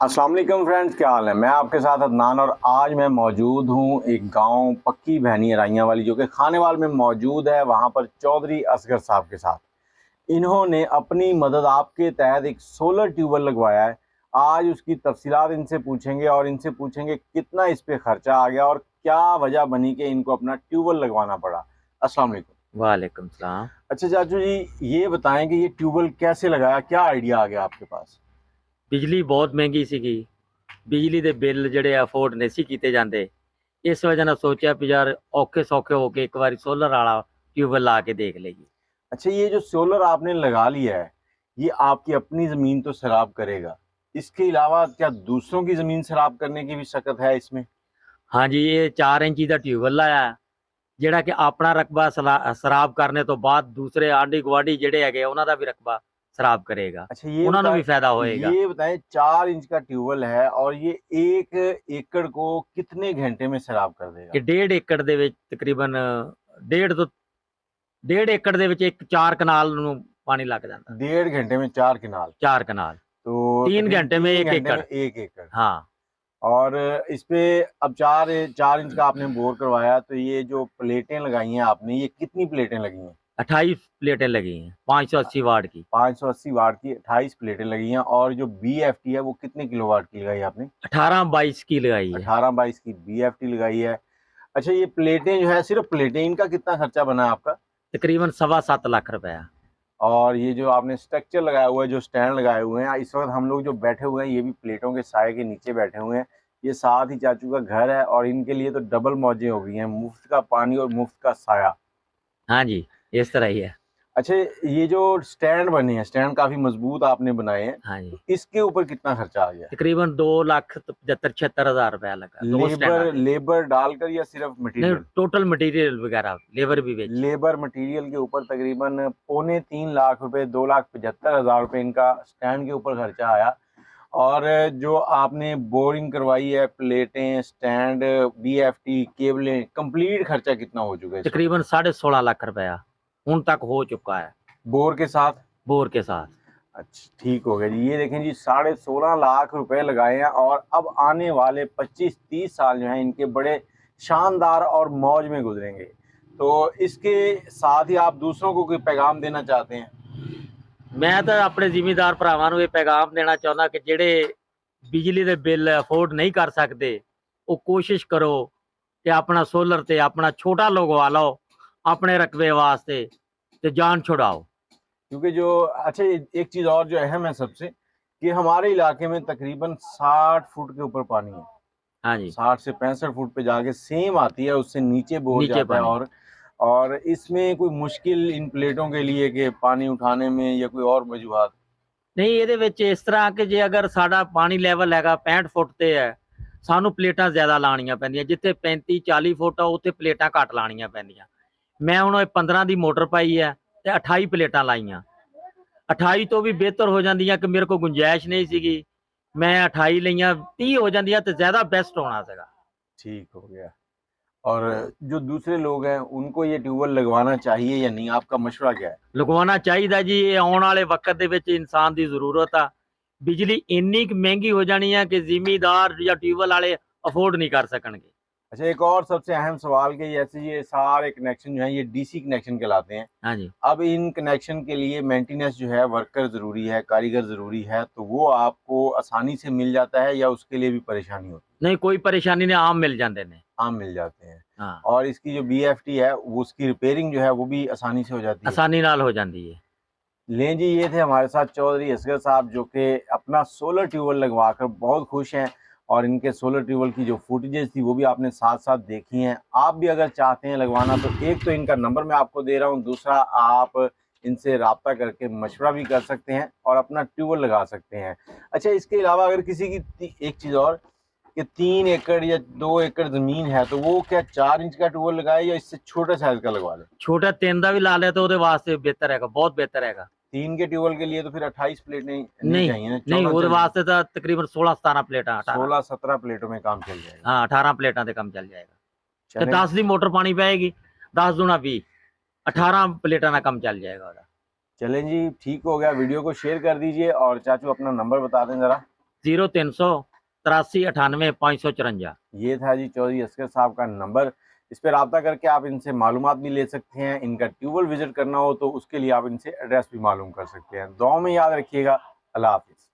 अस्सलाम वालेकुम फ्रेंड्स, क्या हाल है। मैं आपके साथ अदनान और आज मैं मौजूद हूँ एक गांव पक्की भैनी राइयाँ वाली जो कि खानेवाल में मौजूद है। वहाँ पर चौधरी असगर साहब के साथ इन्होंने अपनी मदद आपके तहत एक सोलर ट्यूबवेल लगवाया है। आज उसकी तफसीलात इनसे पूछेंगे और इनसे पूछेंगे कितना इस पे खर्चा आ गया और क्या वजह बनी कि इनको अपना ट्यूबवेल लगवाना पड़ा। अस्सलाम वालेकुम। वालेकुम सलाम। अच्छा चाचू जी, ये बताएं कि ये ट्यूबवेल कैसे लगाया, क्या आइडिया आ गया आपके पास। बिजली बहुत महंगी ਸੀਗੀ। ਬਿਜਲੀ ਦੇ ਬਿੱਲ ਜਿਹੜੇ ਅਫੋਰਡ ਨਹੀਂ ਸੀ ਕੀਤੇ ਜਾਂਦੇ। ਇਸ ਵਜ੍ਹਾ ਨਾਲ ਸੋਚਿਆ ਵੀ ਯਾਰ ਔਖੇ ਸੌਖੇ ਹੋ ਕੇ ਇੱਕ ਵਾਰੀ ਸੋਲਰ ਵਾਲਾ ਟਿਊਬਵੈਲ ਲਾ ਕੇ ਦੇਖ ਲਈਏ। अच्छा, ये जो सोलर आपने लगा लिया है, ये आपकी अपनी ज़मीन तो सैराब करेगा। इसके अलावा क्या दूसरों की ज़मीन सैराब करने की भी शकत है इसमें? ਹਾਂਜੀ, ਇਹ 4 ਇੰਚੀ ਦਾ ਟਿਊਬਵੈਲ ਲਾਇਆ ਜਿਹੜਾ कि ਆਪਣਾ ਰਕਬਾ ਸਰਾਬ ਕਰਨੇ ਤੋਂ ਬਾਅਦ ਦੂਸਰੇ ਆਂਢੀ ਗੁਆਂਢੀ ਜਿਹੜੇ ਹੈਗੇ ਉਹਨਾਂ ਦਾ ਵੀ ਰਕਬਾ ਸਰਾਬ ਕਰੇਗਾ। अच्छा, ये ਉਹਨਾਂ ਨੂੰ बताएं भी फायदा होएगा। ये बताएं 4 इंच का ट्यूबवेल है और ये 1 एकड़ को कितने घंटे में सैराब कर देगा? ਕਿ 1.5 ਏਕੜ ਦੇ ਵਿੱਚ ਤਕਰੀਬਨ 1.5 ਤੋਂ 1.5 ਏਕੜ ਦੇ ਵਿੱਚ ਇੱਕ 4 ਕਨਾਲ ਨੂੰ ਪਾਣੀ ਲੱਗ ਜਾਂਦਾ। 1.5 घंटे में 4 कनाल, 4 कनाल, तो 3 तकरीबन घंटे में 3 1 घंटे एकड़। में 1 एकड़। हाँ, और इस पे अब 4 इंच का आपने बोर करवाया, तो ये जो प्लेटें लगाई हैं आपने, ये कितनी प्लेटें लगी हैं? 28 प्लेटें लगी हैं 580 वाट की। 580 वाट की 28 प्लेटें लगी हैं। और जो BFT है वो कितने किलोवाट की लगाई आपने? 18-22 की लगाई है। 18-22 की BFT लगाई है। अच्छा, ये प्लेटें जो है, सिर्फ प्लेटें, इनका कितना खर्चा बना है आपका? तकरीबन 7.25 लाख रुपया। और ये जो आपने स्ट्रक्चर लगाया हुआ है, जो स्टैंड लगाए हुए हैं, इस वक्त हम लोग जो बैठे हुए हैं ये भी प्लेटों के साए के नीचे बैठे हुए हैं। ये साथ ही चाचू का घर है और इनके लिए तो डबल मौजें हो गई हैं, मुफ्त का पानी और मुफ्त का साया। हाँ जी, इस तरह ही है। अच्छा, ये जो स्टैंड बने हैं, स्टैंड काफी मजबूत आपने बनाए हैं, हाँ जी, तो इसके ऊपर कितना खर्चा आ गया? तकरीबन 2,75,76,000 रुपया लगा दो स्टैंड लेबर आते। लेबर डालकर या सिर्फ नहीं, मटेरियल? टोटल मटेरियल वगैरह लेबर भी बेच। लेबर मटेरियल के ऊपर तकरीबन 3.25 लाख रुपए, 2,75,000 रुपए इनका स्टैंड के ऊपर खर्चा आया। और जो आपने बोरिंग करवाई है, प्लेटें, स्टैंड, BFT, केबलें, कंप्लीट खर्चा कितना हो चुका है इसका? तकरीबन 16.5 लाख रुपया हूं तक हो चुका है बोर के साथ? बोर के साथ। अच्छा, ठीक हो गया जी। ये देखें जी, 16.5 लाख रुपए लगाए हैं और अब आने वाले 25-30 साल जो हैं इनके बड़े शानदार और मौज में गुजरेंगे। तो इसके साथ ही आप दूसरों को कोई पैगाम देना चाहते हैं? मैं तो अपने ਜ਼ਿਮੀਦਾਰ ਭਰਾਵਾਂ ਨੂੰ ਇਹ ਪੈगाम ਦੇਣਾ ਚਾਹੁੰਦਾ ਕਿ ਜਿਹੜੇ ਬਿਜਲੀ ਦੇ ਬਿੱਲ ਅਫੋਰਡ ਨਹੀਂ ਕਰ ਸਕਦੇ ਉਹ ਕੋਸ਼ਿਸ਼ ਕਰੋ ਕਿ ਆਪਣਾ ਸੋਲਰ ਤੇ ਆਪਣਾ ਛੋਟਾ ਲਗਵਾ ਲਓ ਆਪਣੇ ਰਕਬੇ ਵਾਸਤੇ ਤੇ ਜਾਨ छुड़ाओ। क्योंकि जो अच्छा, एक चीज़ और जो अहम है सबसे, कि हमारे इलाके में तकरीबन 60 फुट के ऊपर पानी है। हाँ जी, 60 से 65 फुट पे जाके सेम आती है, उससे नीचे बोर नीचे जाता है। पानी। और इसमें कोई मुश्किल इन प्लेटों के लिए कि पानी उठाने में या कोई और वजूहात? ਨਹੀਂ, ਇਹਦੇ ਵਿੱਚ ਇਸ ਤਰ੍ਹਾਂ ਕਿ ਜੇ ਅਗਰ ਸਾਡਾ ਪਾਣੀ ਲੈਵਲ ਹੈਗਾ 65 ਫੁੱਟ ਤੇ ਹੈ, ਸਾਨੂੰ ਪਲੇਟਾਂ ਜ਼ਿਆਦਾ ਲਾਣੀਆਂ ਪੈਂਦੀਆਂ। ਜਿੱਥੇ 35-40 ਫੁੱਟ ਆ ਉੱਥੇ ਪਲੇਟਾਂ ਘੱਟ ਲਾਣੀਆਂ ਪੈਂਦੀਆਂ। ਮੈਂ ਹੁਣ 15 ਦੀ ਮੋਟਰ ਪਾਈ ਹੈ ਤੇ 28 ਪਲੇਟਾਂ ਲਾਈਆਂ। 28 ਤੋਂ ਵੀ ਬਿਹਤਰ ਹੋ ਜਾਂਦੀਆਂ ਕਿ ਮੇਰੇ ਕੋਲ ਗੁੰਜਾਇਸ਼ ਨਹੀਂ ਸੀਗੀ, ਮੈਂ 28 ਲਈਆਂ। 30 ਹੋ ਜਾਂਦੀਆਂ ਤੇ ਜ਼ਿਆਦਾ ਬੈਸਟ ਹੋਣਾ ਸੀਗਾ। ठीक हो गया। और जो दूसरे लोग हैं उनको ये ट्यूबवेल लगवाना चाहिए या नहीं, आपका मशवरा क्या है? ਲਗਵਾਉਣਾ ਚਾਹੀਦਾ ਜੀ। ਇਹ ਆਉਣ ਵਾਲੇ ਵਕਤ ਦੇ ਵਿੱਚ ਇਨਸਾਨ ਦੀ ਜ਼ਰੂਰਤ ਆ। ਬਿਜਲੀ ਇੰਨੀ ਕੁ ਮਹਿੰਗੀ ਹੋ ਜਾਣੀ ਆ ਕਿ ਜ਼ਿਮੀਦਾਰ ਜਾਂ ਟਿਊਬਵੈਲ ਵਾਲੇ ਅਫੋਰਡ नहीं कर सकणगे। अच्छा, एक और सबसे अहम सवाल कि जैसे ये सारे कनेक्शन जो हैं ये DC कनेक्शन कहलाते हैं। हाँ जी, अब इन कनेक्शन के लिए मेंटेनेंस जो है, वर्कर ज़रूरी है, कारीगर ज़रूरी है, तो वो आपको आसानी से मिल जाता है या उसके लिए भी परेशानी होती है? नहीं कोई परेशानी नहीं, आम मिल जाते हैं। आम मिल जाते हैं। हाँ, और इसकी जो BFT है वो उसकी रिपेयरिंग जो है वो भी आसानी से हो जाती है। आसानी नाल हो जाती है। लें जी, ये थे हमारे साथ चौधरी असगर साहब जो कि अपना सोलर ट्यूबवेल लगवा कर बहुत खुश हैं। और इनके सोलर ट्यूबवेल की जो फुटेजेस थी वो भी आपने साथ साथ देखी हैं। आप भी अगर चाहते हैं लगवाना तो एक तो इनका नंबर मैं आपको दे रहा हूँ, दूसरा आप इनसे रब्ता करके मशवरा भी कर सकते हैं और अपना ट्यूबवेल लगा सकते हैं। अच्छा, इसके अलावा अगर किसी की एक चीज़ और कि 3 एकड़ या 2 एकड़ ज़मीन है तो वो क्या 4 इंच का ट्यूबवेल लगाए या इससे छोटे साइज़ का लगवा ले? छोटा 3 ਦਾ ਵੀ ਲਾ ਲਿਆ ਤਾਂ ਉਹਦੇ ਵਾਸਤੇ ਬਿਹਤਰ ਹੈਗਾ, ਬਹੁਤ ਬਿਹਤਰ ਹੈਗਾ। 3 के ट्यूबवेल के लिए तो फिर 28 प्लेट नहीं नहीं चाहिए ना, नहीं, 14 ਉਹਦੇ चाहिए। ਵਾਸਤੇ ਤਾਂ तकरीबन 16-17 प्लेटां 16-17 प्लेटों में काम चल जाएगा। हाँ 18 प्लेटां ਤੇ ਕੰਮ ਚੱਲ ਜਾਏਗਾ। ਤੇ चलें 10 ਦੀ ਮੋਟਰ ਪਾਣੀ ਪਏਗੀ, 10 दूना 20, 18 प्लेटां ਦਾ ਕੰਮ ਚੱਲ ਜਾਏਗਾ ਉਹਦਾ। चलें जी, ठीक हो गया। वीडियो को शेयर कर दीजिए और चाचू अपना नंबर बता दें ज़रा। 0393 98 554। ये था जी चौधरी असगर साहब का नंबर। इस पर रब्ता करके आप इनसे मालूमात भी ले सकते हैं। इनका ट्यूबवेल विजिट करना हो तो उसके लिए आप इनसे एड्रेस भी मालूम कर सकते हैं। दुआ में याद रखिएगा। अल्लाह हाफिज़।